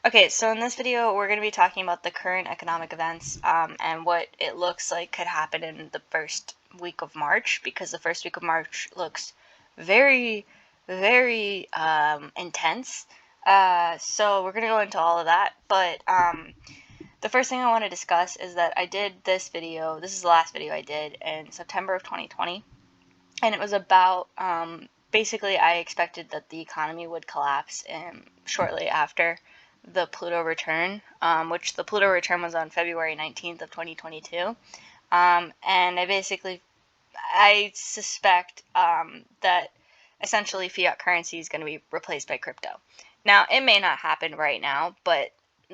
Okay, so in this video, we're going to be talking about the current economic events and what it looks like could happen in the first week of March, because the first week of March looks very, very intense. So we're going to go into all of that, but the first thing I want to discuss is that I did this video, this is the last video I did in September of 2020, and it was about, basically I expected that the economy would collapse shortly after the Pluto return, which the Pluto return was on February 19th of 2022, and I suspect that essentially fiat currency is going to be replaced by crypto. Now, it may not happen right now, but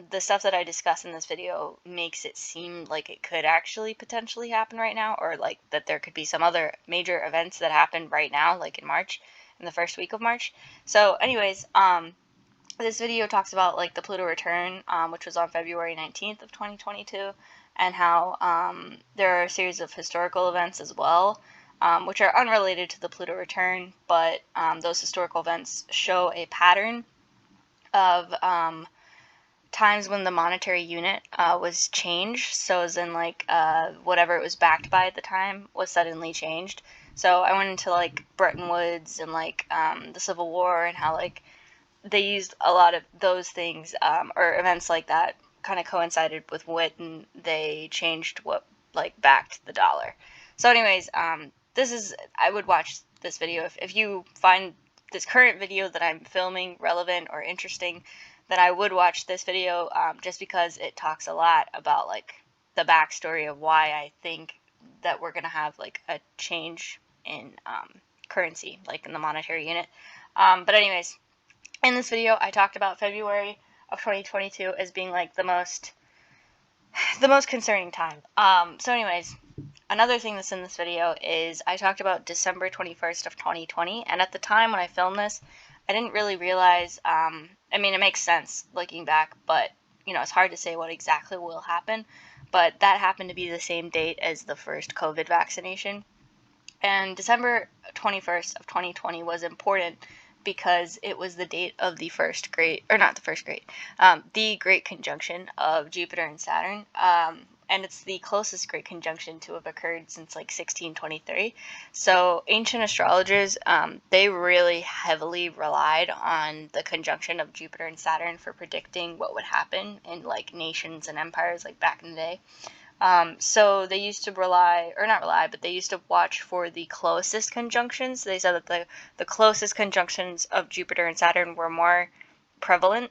the stuff that I discuss in this video makes it seem like it could actually potentially happen right now, or like that there could be some other major events that happen right now, like in March, in the first week of March. So anyways, this video talks about like the Pluto return, which was on February 19th of 2022, and how there are a series of historical events as well, which are unrelated to the Pluto return, but those historical events show a pattern of times when the monetary unit was changed. So as in like whatever it was backed by at the time was suddenly changed. So I went into like Bretton Woods and like the Civil War, and how like they used a lot of those things, or events like that kind of coincided with when they changed what like backed the dollar. So anyways, I would watch this video if you find this current video that I'm filming relevant or interesting, then I would watch this video, just because it talks a lot about like the backstory of why I think that we're gonna have like a change in currency, like in the monetary unit. But anyways, in this video, I talked about February of 2022 as being like the most concerning time. So anyways, another thing that's in this video is I talked about December 21st of 2020, and at the time when I filmed this, I didn't really realize, I mean, it makes sense looking back, but, you know, it's hard to say what exactly will happen, but that happened to be the same date as the first COVID vaccination. And December 21st of 2020 was important because it was the date of the first great, or not the first great, the great conjunction of Jupiter and Saturn. And it's the closest great conjunction to have occurred since like 1623. So ancient astrologers, they really heavily relied on the conjunction of Jupiter and Saturn for predicting what would happen in like nations and empires like back in the day. So they used to but they used to watch for the closest conjunctions. They said that the closest conjunctions of Jupiter and Saturn were more prevalent,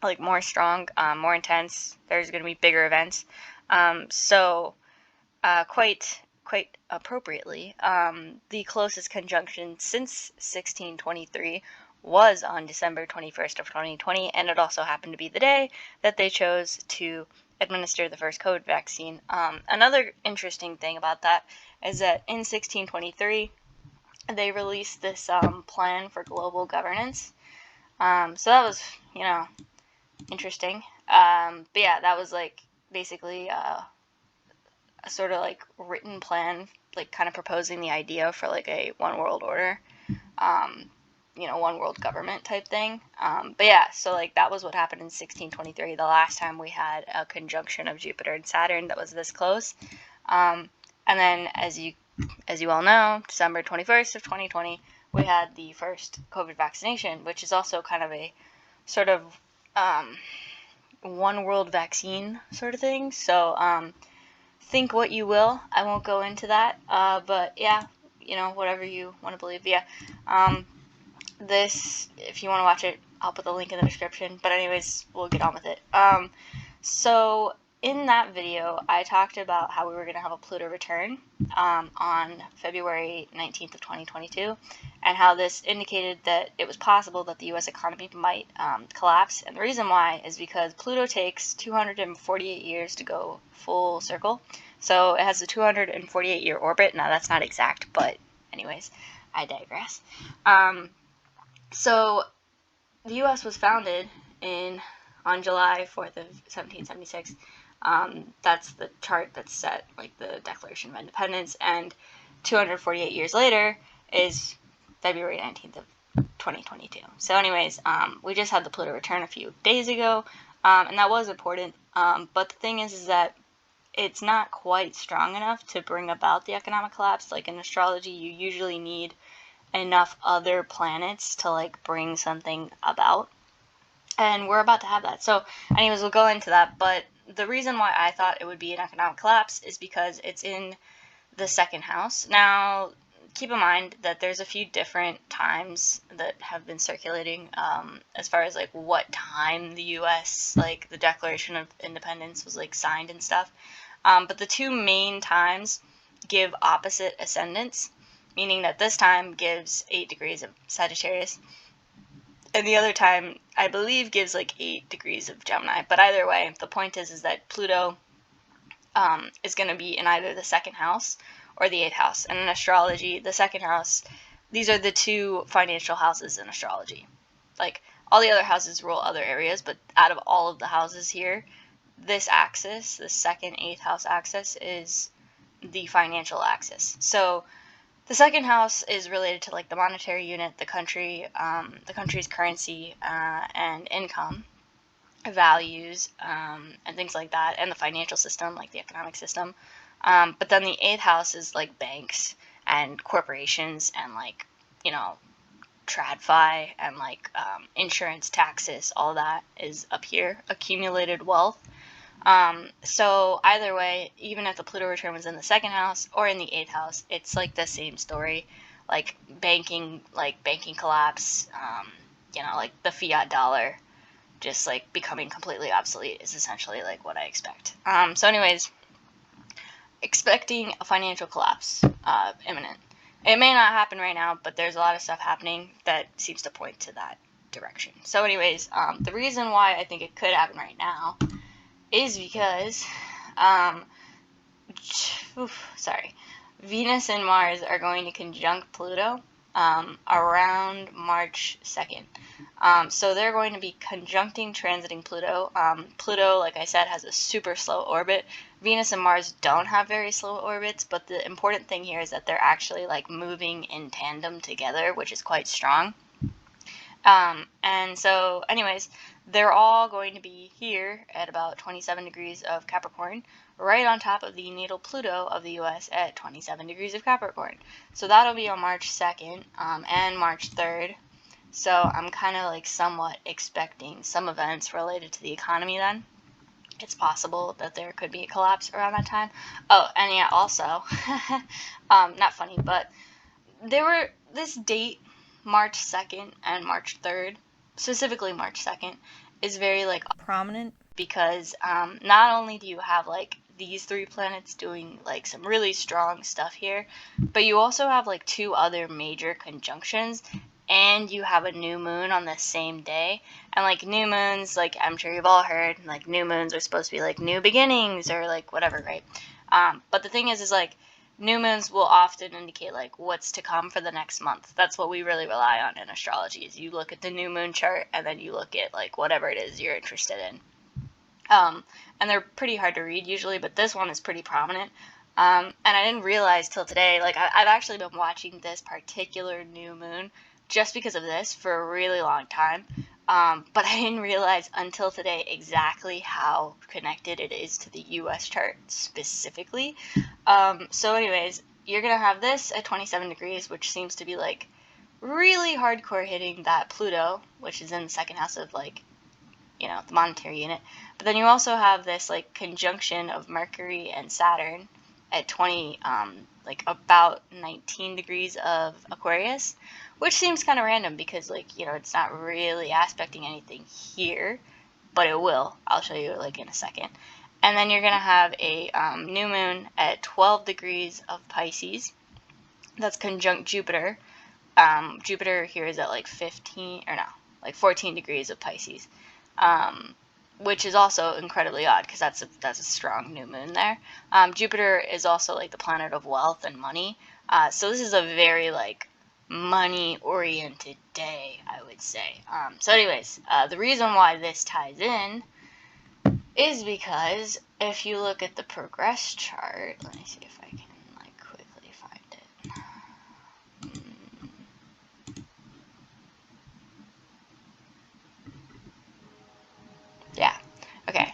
like more strong, more intense. There's going to be bigger events. So quite appropriately, the closest conjunction since 1623 was on December 21st of 2020, and it also happened to be the day that they chose to administer the first COVID vaccine. Another interesting thing about that is that in 1623, they released this plan for global governance. So that was, you know, interesting. But yeah, that was like basically a sort of like written plan, like kind of proposing the idea for like a one world order, you know, one world government type thing. But yeah, so like that was what happened in 1623, the last time we had a conjunction of Jupiter and Saturn that was this close. And then as you all know, December 21st of 2020, we had the first COVID vaccination, which is also kind of a sort of one world vaccine sort of thing. So think what you will. I won't go into that. But yeah, you know, whatever you want to believe. Yeah. This, if you want to watch it, I'll put the link in the description. But anyways, we'll get on with it. So in that video, I talked about how we were going to have a Pluto return on February 19th of 2022, and how this indicated that it was possible that the U.S. economy might collapse. And the reason why is because Pluto takes 248 years to go full circle. So it has a 248-year orbit. Now, that's not exact, but anyways, I digress. So the U.S. was founded on July 4th of 1776. That's the chart that's set, like the Declaration of Independence, and 248 years later is February 19th of 2022. So anyways, we just had the Pluto return a few days ago, and that was important. But the thing is that it's not quite strong enough to bring about the economic collapse. Like in astrology, you usually need enough other planets to like bring something about, and we're about to have that. So anyways, we'll go into that. But the reason why I thought it would be an economic collapse is because it's in the second house. Now, keep in mind that there's a few different times that have been circulating as far as like what time the U.S. like the Declaration of Independence was like signed and stuff. But the two main times give opposite ascendants, meaning that this time gives 8 degrees of Sagittarius, and the other time I believe gives like 8 degrees of Gemini. But either way, the point is that Pluto is going to be in either the second house or the 8th house. And in astrology, the second house, these are the two financial houses in astrology. Like, all the other houses rule other areas, but out of all of the houses here, this axis, the second 8th house axis, is the financial axis. So the second house is related to like the monetary unit, the country's currency, and income, values, and things like that, and the financial system, like the economic system. But then the 8th house is like banks and corporations and like, you know, TradFi and like insurance, taxes, all that is up here, accumulated wealth. So either way, even if the Pluto return was in the second house or in the 8th house, it's like the same story, like banking collapse, like the fiat dollar just like becoming completely obsolete is essentially like what I expect. So anyways, expecting a financial collapse, imminent. It may not happen right now, but there's a lot of stuff happening that seems to point to that direction. So anyways, the reason why I think it could happen right now is because, Venus and Mars are going to conjunct Pluto around March 2nd. So they're going to be conjuncting, transiting Pluto. Pluto, like I said, has a super slow orbit. Venus and Mars don't have very slow orbits, but the important thing here is that they're actually like moving in tandem together, which is quite strong. And so anyways, they're all going to be here at about 27 degrees of Capricorn, right on top of the natal Pluto of the US at 27 degrees of Capricorn. So that'll be on March 2nd and March 3rd. So I'm kind of like somewhat expecting some events related to the economy then. It's possible that there could be a collapse around that time. Oh, and yeah, also, not funny, but there were this date, March 2nd and March 3rd, specifically March 2nd, is very like prominent because not only do you have like these 3 planets doing like some really strong stuff here, but you also have like 2 other major conjunctions, and you have a new moon on the same day. And like new moons, like I'm sure you've all heard, like new moons are supposed to be like new beginnings or like whatever, right? But the thing is like new moons will often indicate like what's to come for the next month. That's what we really rely on in astrology, is you look at the new moon chart and then you look at like whatever it is you're interested in. And they're pretty hard to read usually, but this one is pretty prominent. And I didn't realize till today, like I've actually been watching this particular new moon just because of this for a really long time. But I didn't realize until today exactly how connected it is to the US chart specifically. So anyways, you're going to have this at 27 degrees, which seems to be like really hardcore hitting that Pluto, which is in the second house of like, the monetary unit. But then you also have this like conjunction of Mercury and Saturn at about 19 degrees of Aquarius, which seems kind of random because like, it's not really aspecting anything here, but it will. I'll show you like in a second. And then you're going to have a new moon at 12 degrees of Pisces. That's conjunct Jupiter. Jupiter here is at like 14 degrees of Pisces. Which is also incredibly odd because that's a strong new moon there. Jupiter is also like the planet of wealth and money. So this is a very like money-oriented day, I would say. So anyways, the reason why this ties in is because if you look at the progress chart, let me see if I can like quickly find it.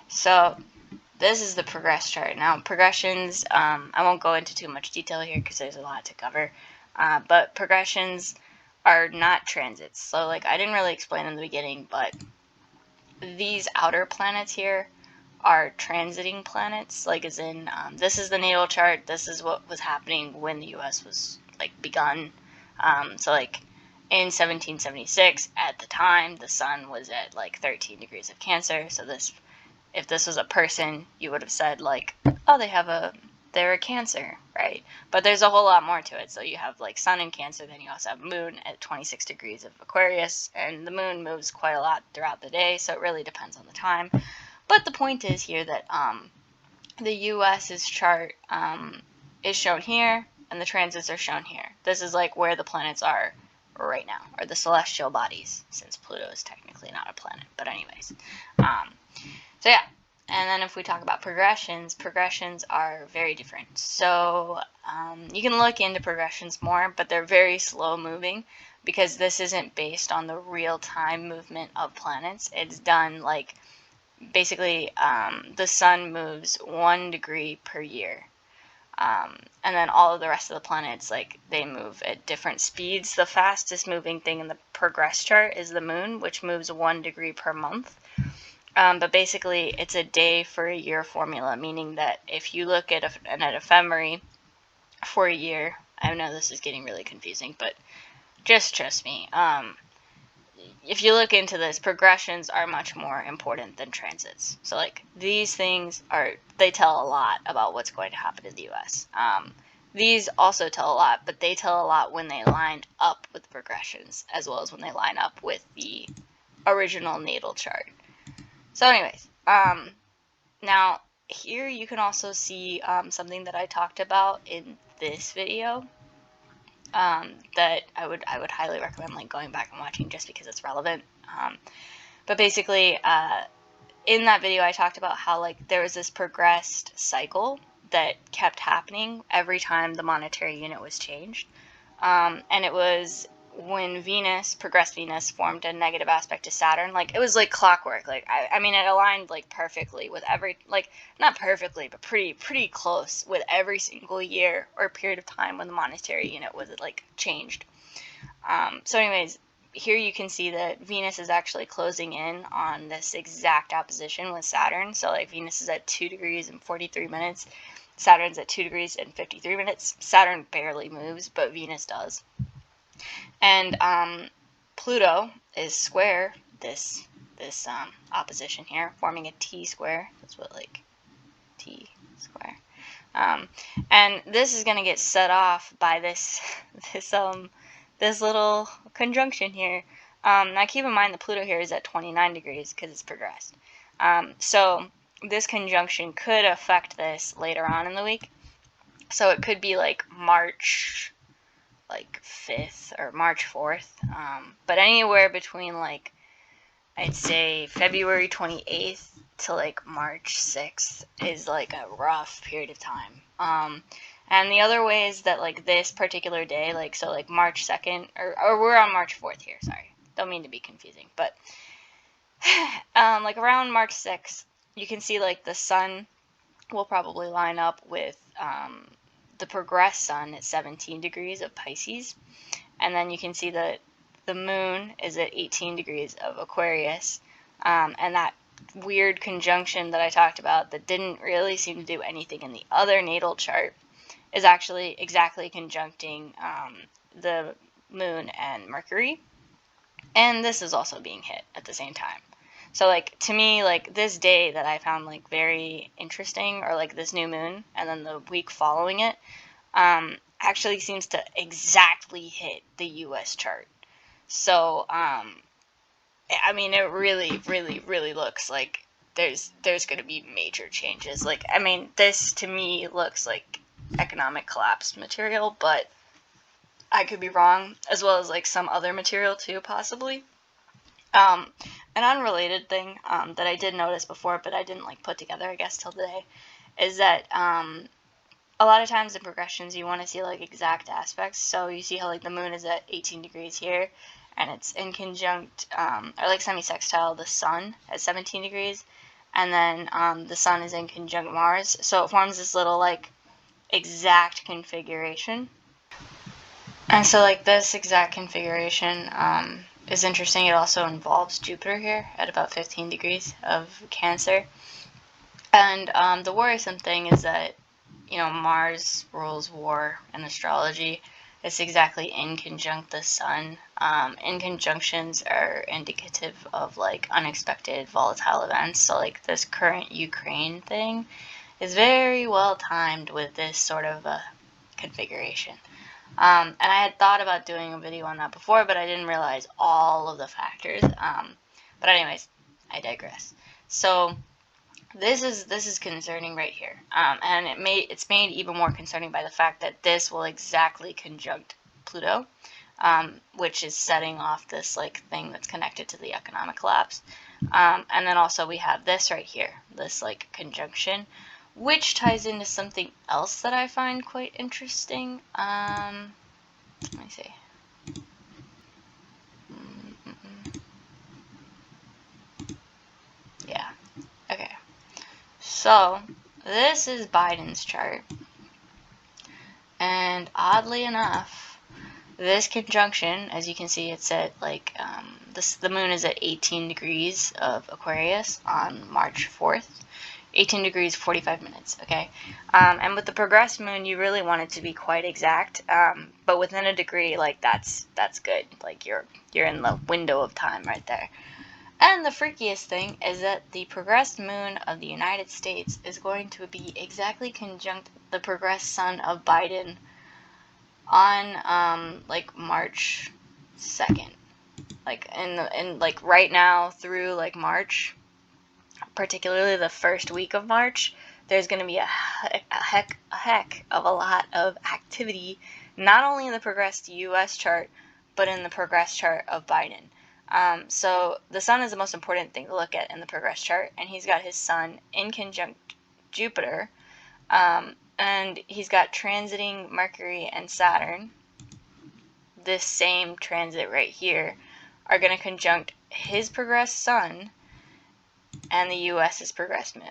So this is the progress chart. Now progressions, I won't go into too much detail here because there's a lot to cover, but progressions are not transits. So like I didn't really explain in the beginning, but these outer planets here are transiting planets, like as in this is the natal chart, this is what was happening when the US was like begun. So like in 1776, at the time the sun was at like 13 degrees of Cancer. So this, if this was a person, you would have said like, oh, they're a Cancer, right? But there's a whole lot more to it. So you have like sun in Cancer, then you also have moon at 26 degrees of Aquarius, and the moon moves quite a lot throughout the day, so it really depends on the time. But the point is here that the US's chart is shown here, and the transits are shown here. This is like where the planets are right now, or the celestial bodies, since Pluto is technically not a planet. But anyways, so yeah. And then if we talk about progressions, progressions are very different. So you can look into progressions more, but they're very slow moving because this isn't based on the real-time movement of planets. It's done like basically the sun moves 1 degree per year. And then all of the rest of the planets, like, they move at different speeds. The fastest moving thing in the progress chart is the moon, which moves 1 degree per month. But basically, it's a day for a year formula, meaning that if you look at an ephemery for a year, I know this is getting really confusing, but just trust me. If you look into this, progressions are much more important than transits. So, like, these things they tell a lot about what's going to happen in the US. These also tell a lot, but they tell a lot when they line up with the progressions, as well as when they line up with the original natal chart. So anyways, now here you can also see something that I talked about in this video that I would highly recommend like going back and watching just because it's relevant. But basically, in that video I talked about how like there was this progressed cycle that kept happening every time the monetary unit was changed, and it was when progressed Venus formed a negative aspect to Saturn. Like it was like clockwork. Like I mean it aligned like perfectly with every, like not perfectly, but pretty close with every single year or period of time when the monetary unit was like changed. So anyways, here you can see that Venus is actually closing in on this exact opposition with Saturn. So like Venus is at 2 degrees and 43 minutes. Saturn's at 2 degrees and 53 minutes. Saturn barely moves, but Venus does. And Pluto is square this opposition here, forming a T square. That's what like T square. And this is going to get set off by this little conjunction here. Now keep in mind the Pluto here is at 29 degrees because it's progressed. So this conjunction could affect this later on in the week. So it could be like March 5th or March 4th. But anywhere between like, I'd say February 28th to like March 6th is like a rough period of time. And the other ways that like this particular day, like so like March 2nd, or we're on March 4th here, sorry. Don't mean to be confusing, but like around March 6th, you can see like the sun will probably line up with the progressed sun at 17 degrees of Pisces, and then you can see that the moon is at 18 degrees of Aquarius, and that weird conjunction that I talked about that didn't really seem to do anything in the other natal chart is actually exactly conjuncting the moon and Mercury, and this is also being hit at the same time. So like to me, like this day that I found like very interesting, or like this new moon and then the week following it, actually seems to exactly hit the US chart. So I mean it really looks like there's going to be major changes. Like I mean this to me looks like economic collapse material, but I could be wrong, as well as like some other material too possibly. An unrelated thing that I did notice before, but I didn't like put together, I guess, till today, is that a lot of times in progressions you want to see like exact aspects. So you see how like the moon is at 18 degrees here, and it's in conjunct or like semi-sextile the sun at 17 degrees, and then the sun is in conjunct Mars, so it forms this little like exact configuration. And so like this exact configuration is interesting. It also involves Jupiter here at about 15 degrees of Cancer. And the worrisome thing is that, you know, Mars rules war in astrology. It's exactly in conjunct the sun. In conjunctions are indicative of like unexpected volatile events. So like this current Ukraine thing is very well timed with this sort of a configuration. And I had thought about doing a video on that before, but I didn't realize all of the factors. But anyways, I digress. So this is concerning right here, and it's made even more concerning by the fact that this will exactly conjunct Pluto, which is setting off this like thing that's connected to the economic collapse. And then also we have this right here, this like conjunction, which ties into something else that I find quite interesting. Let me see. Yeah. Okay. So this is Biden's chart, and oddly enough, this conjunction, as you can see, it's at like the moon is at 18 degrees of Aquarius on March 4th. 18 degrees 45 minutes, okay? And with the progressed moon, you really want it to be quite exact, but within a degree, like that's good. Like you're in the window of time right there. And the freakiest thing is that the progressed moon of the United States is going to be exactly conjunct the progressed sun of Biden on like March 2nd. Like in like right now through like March, particularly the first week of March, there's going to be a heck of a lot of activity, not only in the progressed US chart, but in the progressed chart of Biden. So the sun is the most important thing to look at in the progressed chart, and he's got his sun in conjunct Jupiter, and he's got transiting Mercury and Saturn. This same transit right here are going to conjunct his progressed sun and the US's progressed moon.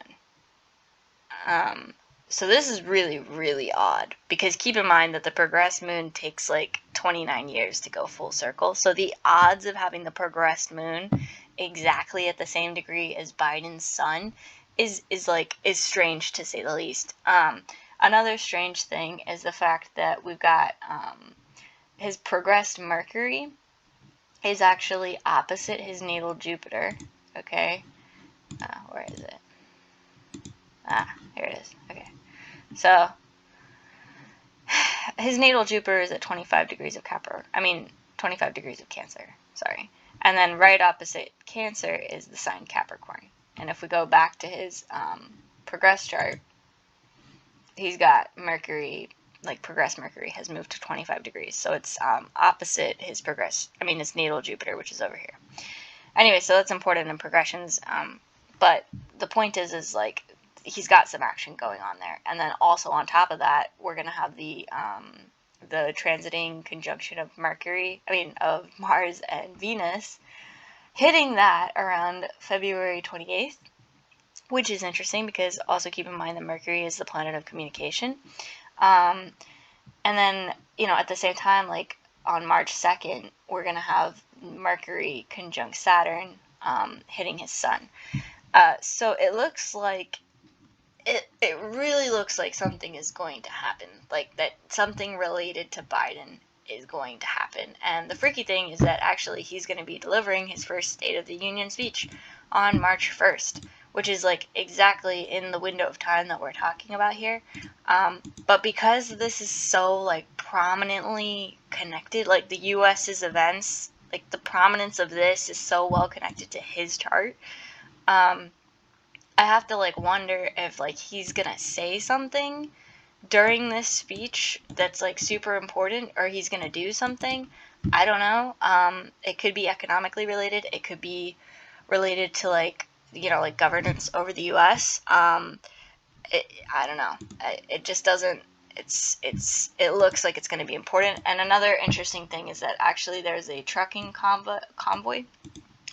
So this is really, really odd, because keep in mind that the progressed moon takes like 29 years to go full circle. So the odds of having the progressed moon exactly at the same degree as Biden's sun is strange, to say the least. Another strange thing is the fact that we've got his progressed Mercury is actually opposite his natal Jupiter. Okay, where is it? Here it is. Okay. So, his natal Jupiter is at 25 degrees of 25 degrees of Cancer. Sorry. And then right opposite Cancer is the sign Capricorn. And if we go back to his progressed chart, he's got Mercury, like progressed Mercury has moved to 25 degrees. So it's opposite his his natal Jupiter, which is over here. Anyway, so that's important in progressions. But the point is like, he's got some action going on there. And then also on top of that, we're going to have the transiting conjunction of Mars and Venus hitting that around February 28th, which is interesting because also keep in mind that Mercury is the planet of communication. And then, at the same time, like on March 2nd, we're going to have Mercury conjunct Saturn hitting his sun. So it looks like it really looks like something is going to happen, like that something related to Biden is going to happen. And the freaky thing is that actually he's going to be delivering his first State of the Union speech on March 1st, which is like exactly in the window of time that we're talking about here. But because this is so like prominently connected, like the US's events, like the prominence of this is so well connected to his chart, I have to like wonder if like he's gonna say something during this speech that's like super important, or he's gonna do something. I don't know. It could be economically related. It could be related to like governance over the U.S. I don't know. It just doesn't. It looks like it's going to be important. And another interesting thing is that actually there's a trucking convoy,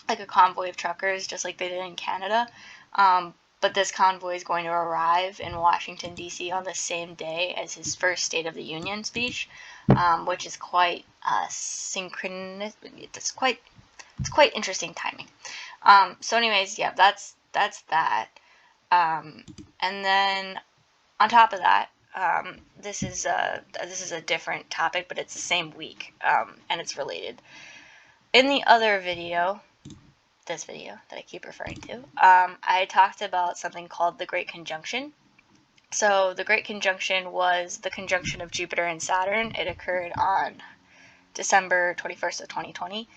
like a convoy of truckers, just like they did in Canada. But this convoy is going to arrive in Washington, D.C. on the same day as his first State of the Union speech, which is quite synchronous. It's quite interesting timing. So anyways, yeah, that's that. And then on top of that, this is a different topic, but it's the same week, and it's related. In the other video, this video that I keep referring to, I talked about something called the Great Conjunction. So the Great Conjunction was the conjunction of Jupiter and Saturn. It occurred on December 21st of 2020,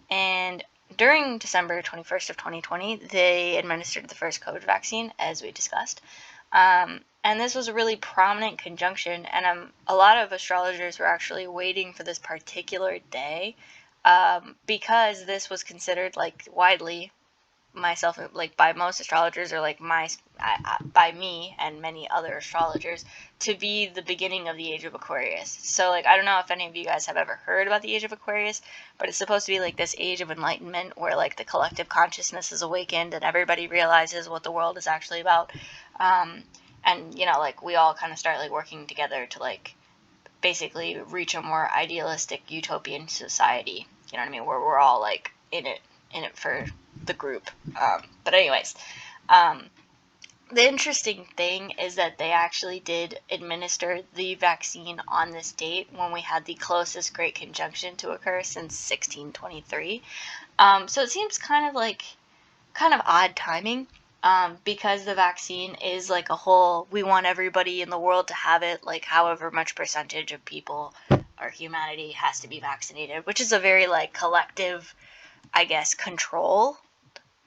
and during December 21st of 2020, they administered the first COVID vaccine, as we discussed. And this was a really prominent conjunction, and a lot of astrologers were actually waiting for this particular day, because this was considered, like, widely, myself, like, by most astrologers, or like by me and many other astrologers, to be the beginning of the age of Aquarius. So, like, I don't know if any of you guys have ever heard about the age of Aquarius, but it's supposed to be like this age of enlightenment where, like, the collective consciousness is awakened and everybody realizes what the world is actually about. And, you know, like, we all kind of start, like, working together to, like, basically reach a more idealistic utopian society, you know what I mean, where we're all, like, in it for the group. But anyways, the interesting thing is that they actually did administer the vaccine on this date when we had the closest Great Conjunction to occur since 1623. So it seems kind of odd timing, because the vaccine is like a whole, we want everybody in the world to have it, like however much percentage of people or humanity has to be vaccinated, which is a very, like, collective, I guess, control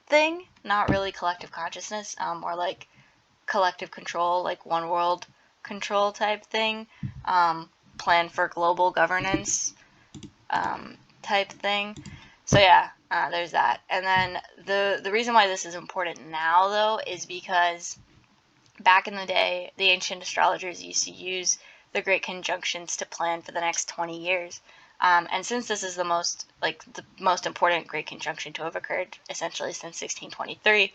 thing, not really collective consciousness, or like collective control, like one world control type thing, plan for global governance type thing. So yeah, there's that. And then the reason why this is important now, though, is because back in the day, the ancient astrologers used to use the Great Conjunctions to plan for the next 20 years. And since this is the most important Great Conjunction to have occurred, essentially since 1623,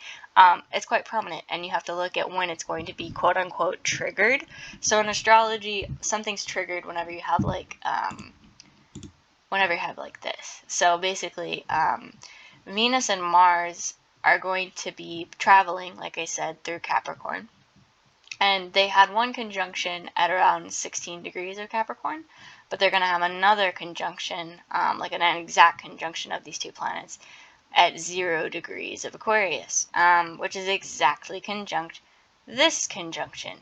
it's quite prominent, and you have to look at when it's going to be quote-unquote triggered. So in astrology, something's triggered whenever you have, like, this. So basically, Venus and Mars are going to be traveling, like I said, through Capricorn. And they had one conjunction at around 16 degrees of Capricorn, but they're going to have another conjunction, like an exact conjunction of these two planets, at 0 degrees of Aquarius, which is exactly conjunct this conjunction,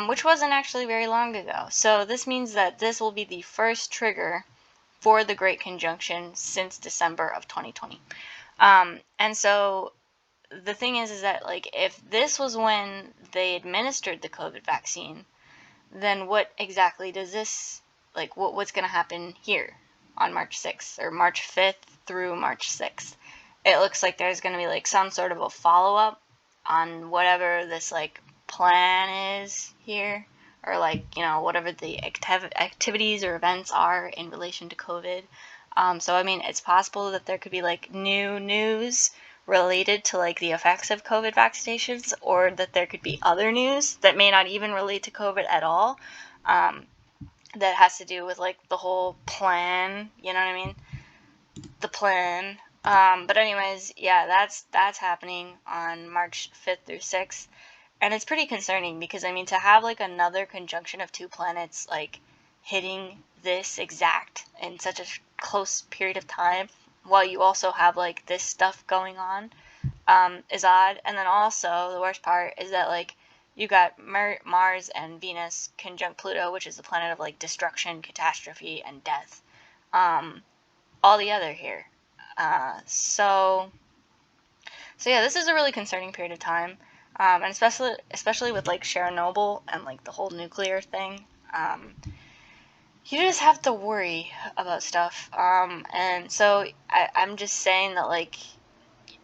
which wasn't actually very long ago. So this means that this will be the first trigger for the Great Conjunction since December of 2020. And so the thing is that, like, if this was when they administered the COVID vaccine, then what exactly does this, like, what's going to happen here on March 6th, or March 5th through March 6th? It looks like there's going to be, like, some sort of a follow-up on whatever this, like, plan is here, or, like, you know, whatever the activities or events are in relation to COVID. So, I mean, it's possible that there could be, like, new news related to, like, the effects of COVID vaccinations, or that there could be other news that may not even relate to COVID at all, that has to do with, like, the whole plan, you know what I mean? The plan. But anyways, yeah, that's happening on March 5th through 6th, and it's pretty concerning because, I mean, to have, like, another conjunction of two planets, like, hitting this exact in such a close period of time, while you also have, like, this stuff going on, is odd. And then also, the worst part is that, like, you got Mars and Venus conjunct Pluto, which is the planet of, like, destruction, catastrophe, and death, all together here. So yeah, this is a really concerning period of time, and especially with, like, Chernobyl and, like, the whole nuclear thing. You just have to worry about stuff, and so I'm just saying that, like,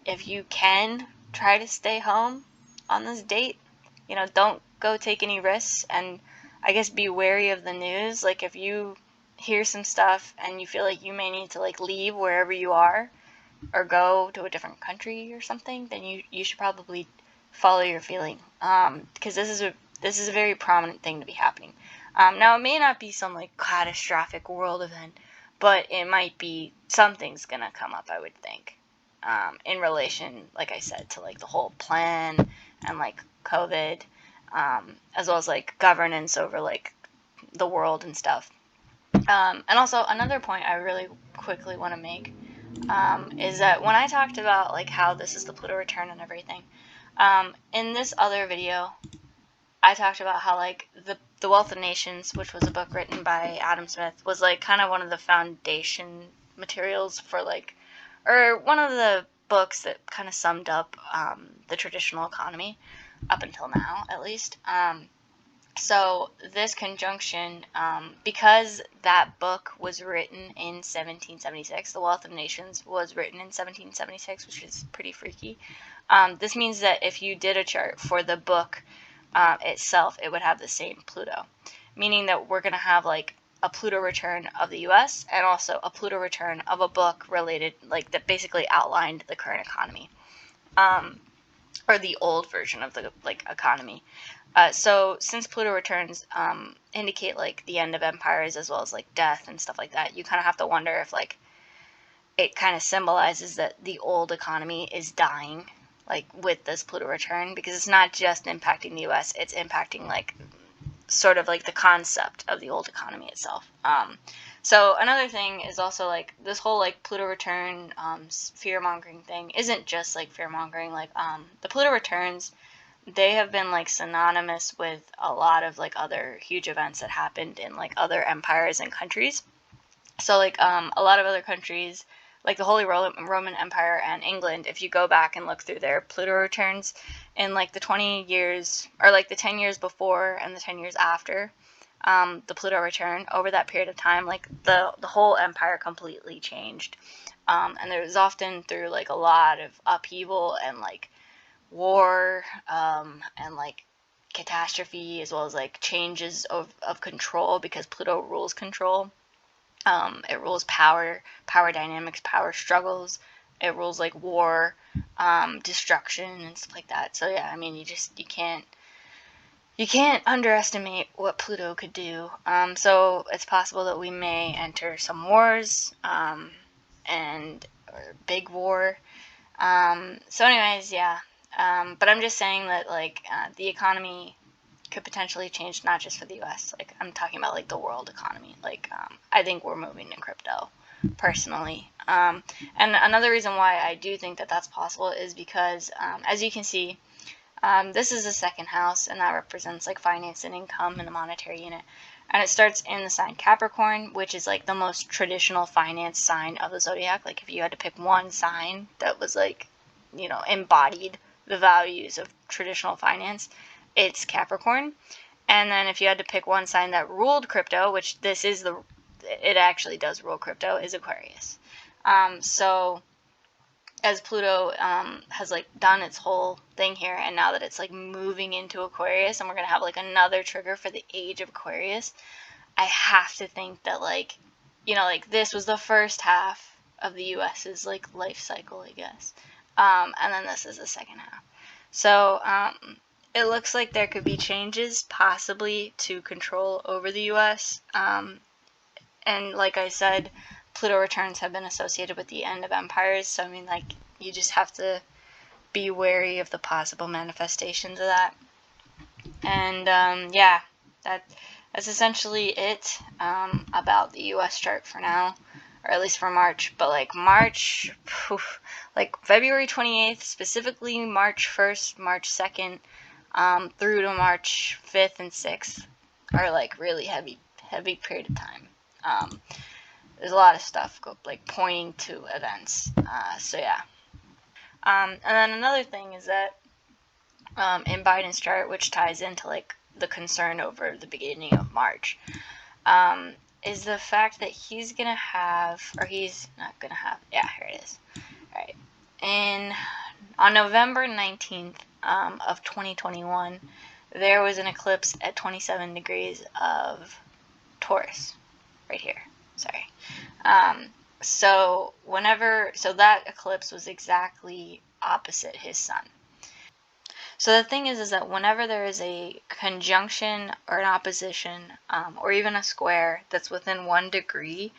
if you can, try to stay home on this date. You know, don't go take any risks, and I guess be wary of the news. Like, if you hear some stuff and you feel like you may need to, like, leave wherever you are, or go to a different country or something, then you should probably follow your feeling, because this is a very prominent thing to be happening. Now, it may not be some like catastrophic world event, but it might be something's gonna come up, I would think, in relation, like I said, to like the whole plan and like COVID, as well as like governance over like the world and stuff. And also another point I really quickly want to make, is that when I talked about like how this is the Pluto return and everything, in this other video, I talked about how like the Wealth of Nations, which was a book written by Adam Smith, was like kind of one of the foundation materials for like, or one of the books that kind of summed up the traditional economy up until now, at least. So this conjunction, because that book was written in 1776, The Wealth of Nations was written in 1776, which is pretty freaky. This means that if you did a chart for the book itself, it would have the same Pluto, meaning that we're going to have like a Pluto return of the US and also a Pluto return of a book related, like that basically outlined the current economy, or the old version of the like economy. So since Pluto returns indicate like the end of empires as well as like death and stuff like that, you kind of have to wonder if like it kind of symbolizes that the old economy is dying, like with this Pluto return, because it's not just impacting the US, it's impacting like sort of like the concept of the old economy itself. So another thing is also like this whole like Pluto return fear mongering thing isn't just like fear mongering. Like the Pluto returns, they have been like synonymous with a lot of like other huge events that happened in like other empires and countries. So like a lot of other countries, like the Holy Roman Empire and England, if you go back and look through their Pluto returns in like the 20 years, or like the 10 years before and the 10 years after the Pluto return, over that period of time, like the whole empire completely changed. And it was often through like a lot of upheaval and like war, and like catastrophe, as well as like changes of control, because Pluto rules control. It rules power, power dynamics, power struggles. It rules like war, destruction, and stuff like that. So yeah, I mean, you can't underestimate what Pluto could do. So it's possible that we may enter some wars, or big war. So anyways, yeah. But I'm just saying that like the economy could potentially change, not just for the US. Like I'm talking about like the world economy. Like I think we're moving to crypto, personally. And another reason why I do think that that's possible is because, as you can see, this is the second house, and that represents like finance and income in the monetary unit. And it starts in the sign Capricorn, which is like the most traditional finance sign of the zodiac. Like if you had to pick one sign that was like, embodied the values of traditional finance, it's Capricorn. And then if you had to pick one sign that ruled crypto, which it actually does rule crypto, is Aquarius. So as Pluto has like done its whole thing here, and now that it's like moving into Aquarius, and we're gonna have like another trigger for the age of Aquarius, I have to think that like, like this was the first half of the US's like life cycle, I guess, and then this is the second half. So it looks like there could be changes possibly to control over the US. And like I said, Pluto returns have been associated with the end of empires. So I mean, like, you just have to be wary of the possible manifestations of that. And yeah, that's essentially it about the US chart for now, or at least for March. But like March, like February 28th, specifically March 1st, March 2nd, through to March 5th and 6th are like really heavy period of time. There's a lot of stuff like pointing to events. So yeah. And then another thing is that in Biden's chart, which ties into like the concern over the beginning of March, is the fact that he's not gonna have. Yeah, here it is. All right. On November 19th of 2021, there was an eclipse at 27 degrees of Taurus, right here. Sorry. So that eclipse was exactly opposite his sun. So the thing is that whenever there is a conjunction or an opposition, or even a square that's within 1 degree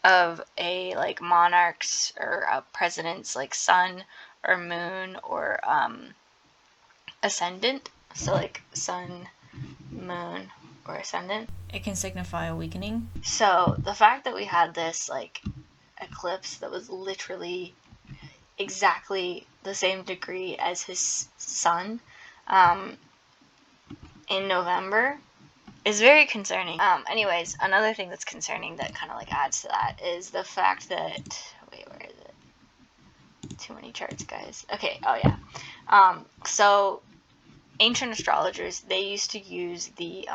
of a like monarch's or a president's like sun or moon or ascendant, so like sun, moon, or ascendant, It can signify a weakening. So the fact that we had this like eclipse that was literally exactly the same degree as his sun in November is very concerning. Anyways, another thing that's concerning that kind of like adds to that is the fact that, wait, where is it? Too many charts, guys. Okay, oh yeah. So ancient astrologers, they used to use the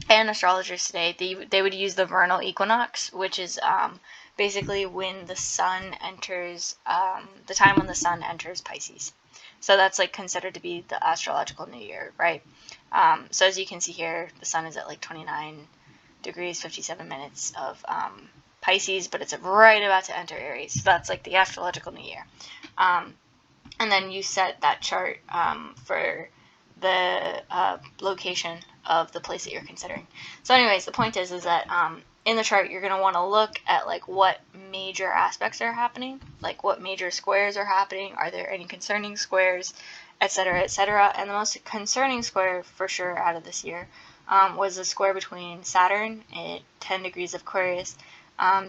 and astrologers today, they would use the vernal equinox, which is basically when the sun enters, the time when the sun enters Pisces. So that's like considered to be the astrological new year, right? So as you can see here, the sun is at like 29 degrees 57 minutes of Pisces, but it's right about to enter Aries. So that's like the astrological new year. And then you set that chart for the location of the place that you're considering. So anyways, the point is that in the chart you're going to want to look at like what major aspects are happening, like what major squares are happening, are there any concerning squares, etc., etc. And the most concerning square for sure out of this year was the square between Saturn at 10 degrees of Aquarius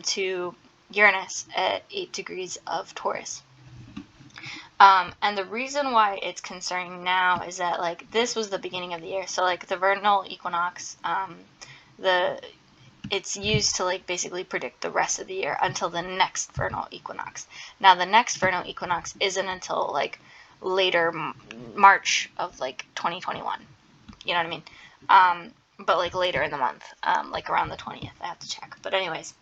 to Uranus at 8 degrees of Taurus. And the reason why it's concerning now is that like this was the beginning of the year, so like the vernal equinox, it's used to like basically predict the rest of the year until the next vernal equinox. Now the next vernal equinox isn't until like later March of like 2021. You know what I mean? But like later in the month, like around the 20th. I have to check. But anyways,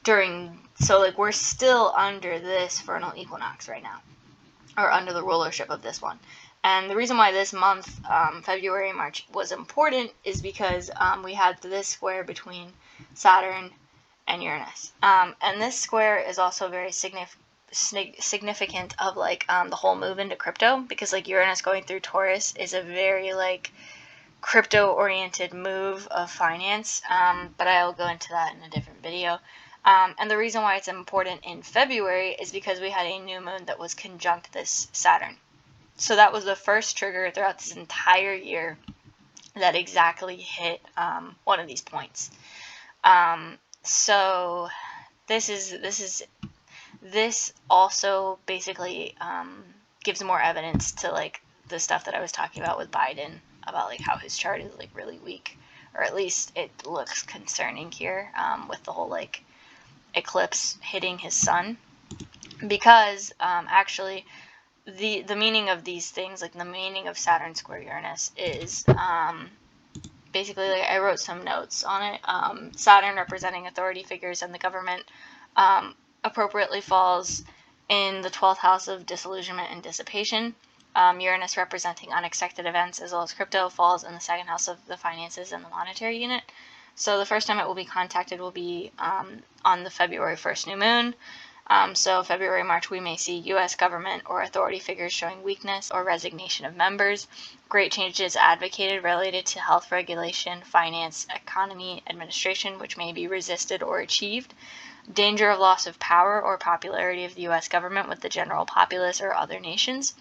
so like we're still under this vernal equinox right now, or under the rulership of this one. And the reason why this month, February and March, was important is because we had this square between Saturn and Uranus. And this square is also very significant of like the whole move into crypto, because like Uranus going through Taurus is a very like crypto-oriented move of finance, but I'll go into that in a different video. And the reason why it's important in February is because we had a new moon that was conjunct this Saturn. So that was the first trigger throughout this entire year that exactly hit one of these points. So this also basically gives more evidence to like the stuff that I was talking about with Biden, about like how his chart is like really weak, or at least it looks concerning here with the whole like eclipse hitting his sun, because actually the meaning of these things, like the meaning of Saturn square Uranus, is basically, like I wrote some notes on it. Saturn representing authority figures and the government appropriately falls in the 12th house of disillusionment and dissipation. Uranus representing unexpected events as well as crypto falls in the 2nd house of the finances and the monetary unit. So the first time it will be contacted will be on the February 1st new moon. So February, March, we may see U.S. government or authority figures showing weakness or resignation of members. Great changes advocated related to health regulation, finance, economy, administration, which may be resisted or achieved. Danger of loss of power or popularity of the U.S. government with the general populace or other nations.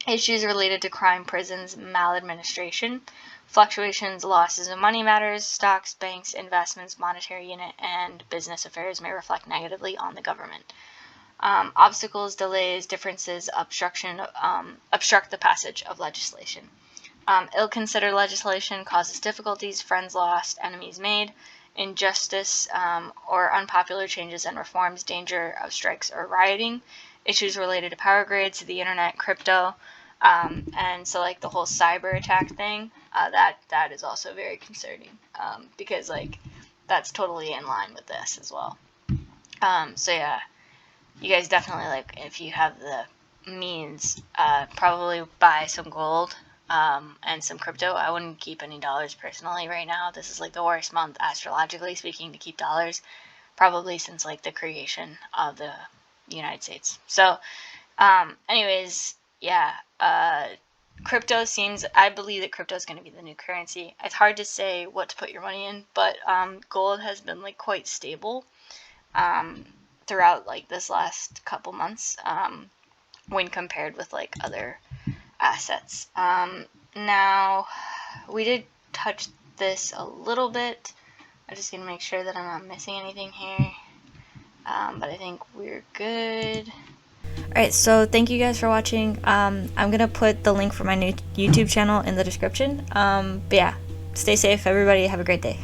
Issues related to crime, prisons, maladministration. Fluctuations, losses in money matters, stocks, banks, investments, monetary unit, and business affairs may reflect negatively on the government. Obstacles, delays, differences, obstruct the passage of legislation. Ill-considered legislation causes difficulties, friends lost, enemies made. Injustice or unpopular changes and reforms, danger of strikes or rioting. Issues related to power grids, the internet, crypto. And so like the whole cyber attack thing, that is also very concerning, because like that's totally in line with this as well. So yeah, you guys definitely, like, if you have the means, probably buy some gold and some crypto. I wouldn't keep any dollars personally right now. This is like the worst month, astrologically speaking, to keep dollars, probably since like the creation of the United States. So anyways, yeah, crypto seems, I believe that crypto is going to be the new currency. It's hard to say what to put your money in, but gold has been like quite stable throughout like this last couple months when compared with like other assets. Now, we did touch this a little bit. I'm just going to make sure that I'm not missing anything here. But I think we're good. Alright, so thank you guys for watching. I'm gonna put the link for my new YouTube channel in the description. But yeah, stay safe, everybody. Have a great day.